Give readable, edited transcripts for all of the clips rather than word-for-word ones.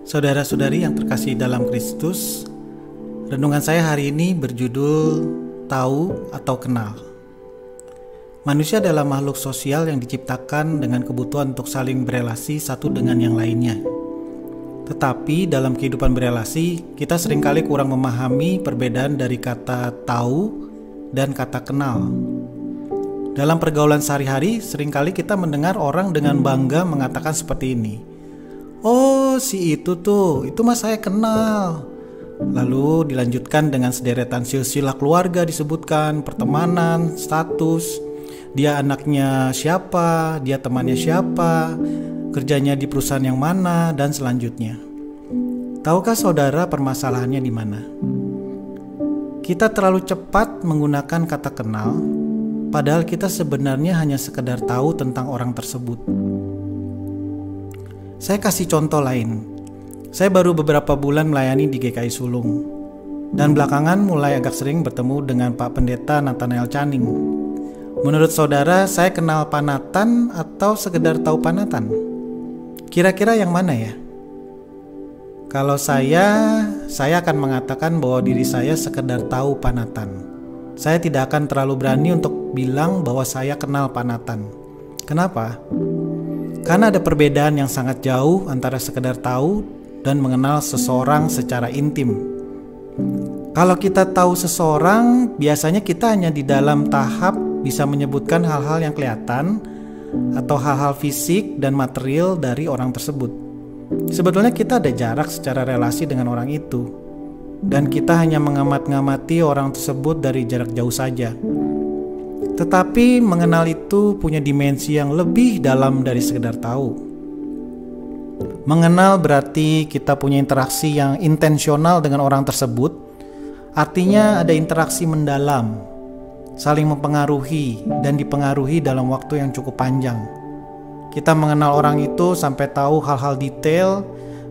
Saudara-saudari yang terkasih dalam Kristus, renungan saya hari ini berjudul Tahu atau Kenal. Manusia adalah makhluk sosial yang diciptakan dengan kebutuhan untuk saling berelasi satu dengan yang lainnya. Tetapi dalam kehidupan berelasi, kita seringkali kurang memahami perbedaan dari kata tahu dan kata kenal. Dalam pergaulan sehari-hari, seringkali kita mendengar orang dengan bangga mengatakan seperti ini. Oh, si itu mah saya kenal. Lalu dilanjutkan dengan sederetan silsilah keluarga disebutkan, pertemanan, status, dia anaknya siapa, dia temannya siapa, kerjanya di perusahaan yang mana, dan selanjutnya. Tahukah saudara permasalahannya di mana? Kita terlalu cepat menggunakan kata kenal, padahal kita sebenarnya hanya sekedar tahu tentang orang tersebut. Saya kasih contoh lain. Saya baru beberapa bulan melayani di GKI Sulung, dan belakangan mulai agak sering bertemu dengan Pak Pendeta Nathanael Canning. Menurut saudara, saya kenal Pak Nathan atau sekedar tahu Pak Nathan? Kira-kira yang mana ya? Kalau saya akan mengatakan bahwa diri saya sekedar tahu Pak Nathan. Saya tidak akan terlalu berani untuk bilang bahwa saya kenal Pak Nathan. Kenapa? Karena ada perbedaan yang sangat jauh antara sekedar tahu dan mengenal seseorang secara intim. Kalau kita tahu seseorang, biasanya kita hanya di dalam tahap bisa menyebutkan hal-hal yang kelihatan atau hal-hal fisik dan material dari orang tersebut. Sebetulnya kita ada jarak secara relasi dengan orang itu, dan kita hanya mengamati orang tersebut dari jarak jauh saja. Tetapi mengenal itu punya dimensi yang lebih dalam dari sekedar tahu. Mengenal berarti kita punya interaksi yang intensional dengan orang tersebut. Artinya ada interaksi mendalam, saling mempengaruhi dan dipengaruhi dalam waktu yang cukup panjang. Kita mengenal orang itu sampai tahu hal-hal detail,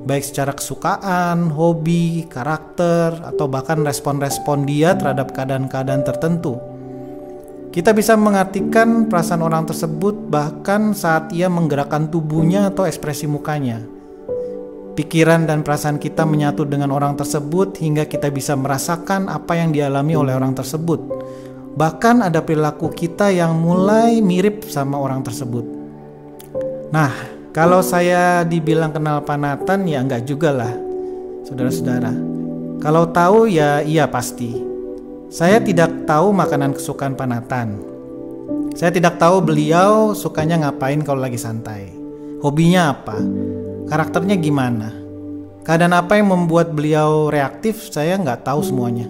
baik secara kesukaan, hobi, karakter, atau bahkan respon-respon dia terhadap keadaan-keadaan tertentu. Kita bisa mengartikan perasaan orang tersebut bahkan saat ia menggerakkan tubuhnya atau ekspresi mukanya. Pikiran dan perasaan kita menyatu dengan orang tersebut hingga kita bisa merasakan apa yang dialami oleh orang tersebut. Bahkan ada perilaku kita yang mulai mirip sama orang tersebut. Nah, kalau saya dibilang kenal Pak Nathan, ya enggak juga lah, saudara-saudara. Kalau tahu ya iya pasti. Saya tidak tahu makanan kesukaan Pak Nathan. Saya tidak tahu beliau sukanya ngapain kalau lagi santai. Hobinya apa? Karakternya gimana? Keadaan apa yang membuat beliau reaktif, saya nggak tahu semuanya.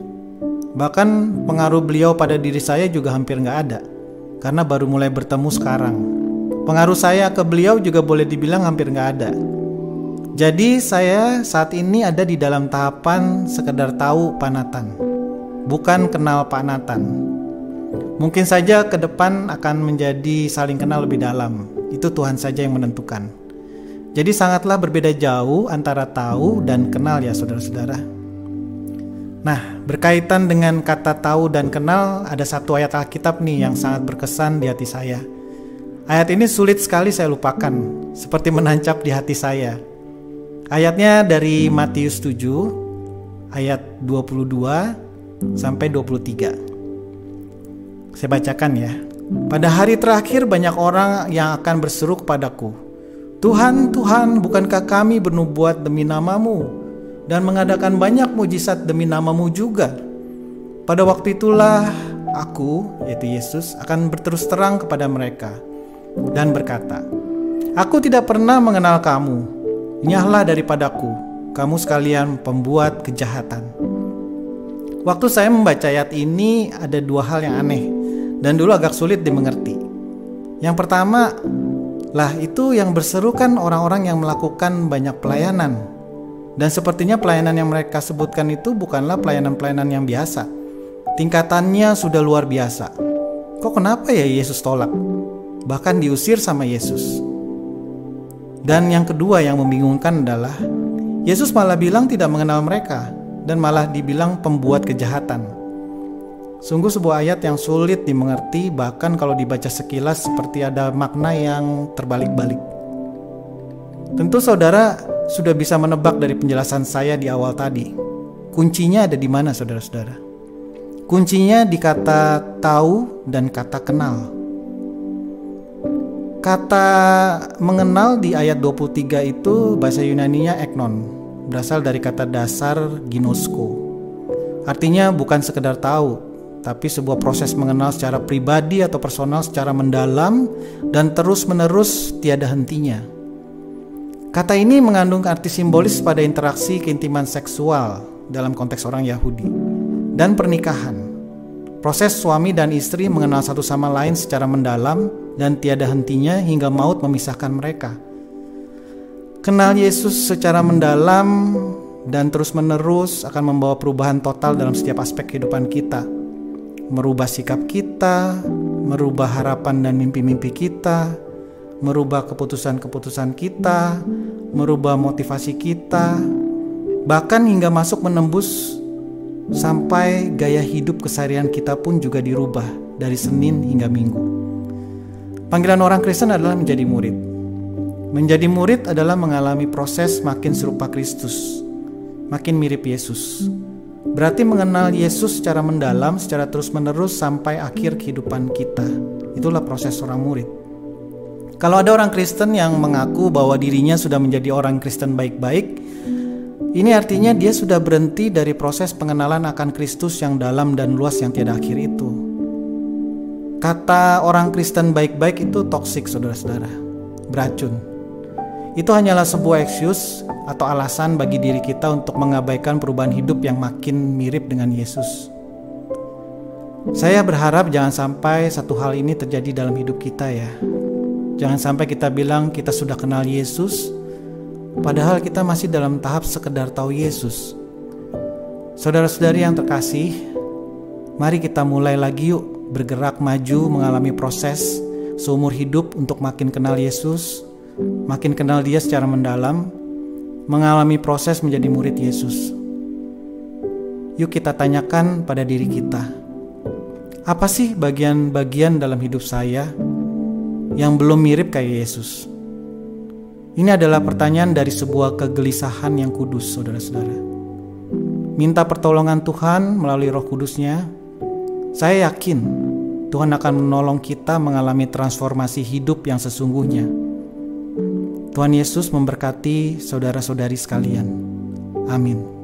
Bahkan pengaruh beliau pada diri saya juga hampir nggak ada, karena baru mulai bertemu sekarang. Pengaruh saya ke beliau juga boleh dibilang hampir nggak ada. Jadi saya saat ini ada di dalam tahapan sekedar tahu Pak Nathan, bukan kenal Pak Nathan. Mungkin saja ke depan akan menjadi saling kenal lebih dalam. Itu Tuhan saja yang menentukan. Jadi sangatlah berbeda jauh antara tahu dan kenal ya saudara-saudara. Nah, berkaitan dengan kata tahu dan kenal, ada satu ayat Alkitab nih yang sangat berkesan di hati saya. Ayat ini sulit sekali saya lupakan, seperti menancap di hati saya. Ayatnya dari Matius 7 ayat 22 sampai 23. Saya bacakan ya. Pada hari terakhir banyak orang yang akan berseru kepadaku, Tuhan, Tuhan, bukankah kami bernubuat demi nama-Mu dan mengadakan banyak mujizat demi nama-Mu juga? Pada waktu itulah aku, yaitu Yesus, akan berterus terang kepada mereka dan berkata, Aku tidak pernah mengenal kamu. Nyahlah daripadaku, kamu sekalian pembuat kejahatan. Waktu saya membaca ayat ini ada dua hal yang aneh dan dulu agak sulit dimengerti. Yang pertama, lah itu yang berseru kan orang-orang yang melakukan banyak pelayanan. Dan sepertinya pelayanan yang mereka sebutkan itu bukanlah pelayanan-pelayanan yang biasa. Tingkatannya sudah luar biasa. Kok kenapa ya Yesus tolak? Bahkan diusir sama Yesus. Dan yang kedua yang membingungkan adalah Yesus malah bilang tidak mengenal mereka dan malah dibilang pembuat kejahatan. Sungguh sebuah ayat yang sulit dimengerti, bahkan kalau dibaca sekilas seperti ada makna yang terbalik-balik. Tentu saudara sudah bisa menebak dari penjelasan saya di awal tadi. Kuncinya ada di mana, saudara-saudara? Kuncinya di kata tahu dan kata kenal. Kata mengenal di ayat 23 itu bahasa Yunaninya eknon, berasal dari kata dasar ginosko. Artinya bukan sekedar tahu, tapi sebuah proses mengenal secara pribadi atau personal secara mendalam dan terus-menerus tiada hentinya. Kata ini mengandung arti simbolis pada interaksi keintiman seksual dalam konteks orang Yahudi dan pernikahan. Proses suami dan istri mengenal satu sama lain secara mendalam dan tiada hentinya hingga maut memisahkan mereka. Kenal Yesus secara mendalam dan terus-menerus akan membawa perubahan total dalam setiap aspek kehidupan kita. Merubah sikap kita, merubah harapan dan mimpi-mimpi kita, merubah keputusan-keputusan kita, merubah motivasi kita, bahkan hingga masuk menembus sampai gaya hidup keseharian kita pun juga dirubah dari Senin hingga Minggu. Panggilan orang Kristen adalah menjadi murid. Menjadi murid adalah mengalami proses makin serupa Kristus, makin mirip Yesus. Berarti mengenal Yesus secara mendalam, secara terus-menerus sampai akhir kehidupan kita. Itulah proses seorang murid. Kalau ada orang Kristen yang mengaku bahwa dirinya sudah menjadi orang Kristen baik-baik, ini artinya dia sudah berhenti dari proses pengenalan akan Kristus yang dalam dan luas yang tiada akhir itu. Kata orang Kristen baik-baik itu toksik, saudara-saudara, beracun. Itu hanyalah sebuah excuse atau alasan bagi diri kita untuk mengabaikan perubahan hidup yang makin mirip dengan Yesus. Saya berharap jangan sampai satu hal ini terjadi dalam hidup kita ya. Jangan sampai kita bilang kita sudah kenal Yesus, padahal kita masih dalam tahap sekedar tahu Yesus. Saudara-saudari yang terkasih, mari kita mulai lagi yuk bergerak maju mengalami proses seumur hidup untuk makin kenal Yesus, makin kenal Dia secara mendalam, mengalami proses menjadi murid Yesus. Yuk kita tanyakan pada diri kita, apa sih bagian-bagian dalam hidup saya yang belum mirip kayak Yesus? Ini adalah pertanyaan dari sebuah kegelisahan yang kudus, saudara-saudara. Minta pertolongan Tuhan melalui Roh Kudus-Nya. Saya yakin Tuhan akan menolong kita mengalami transformasi hidup yang sesungguhnya. Tuhan Yesus memberkati saudara-saudari sekalian. Amin.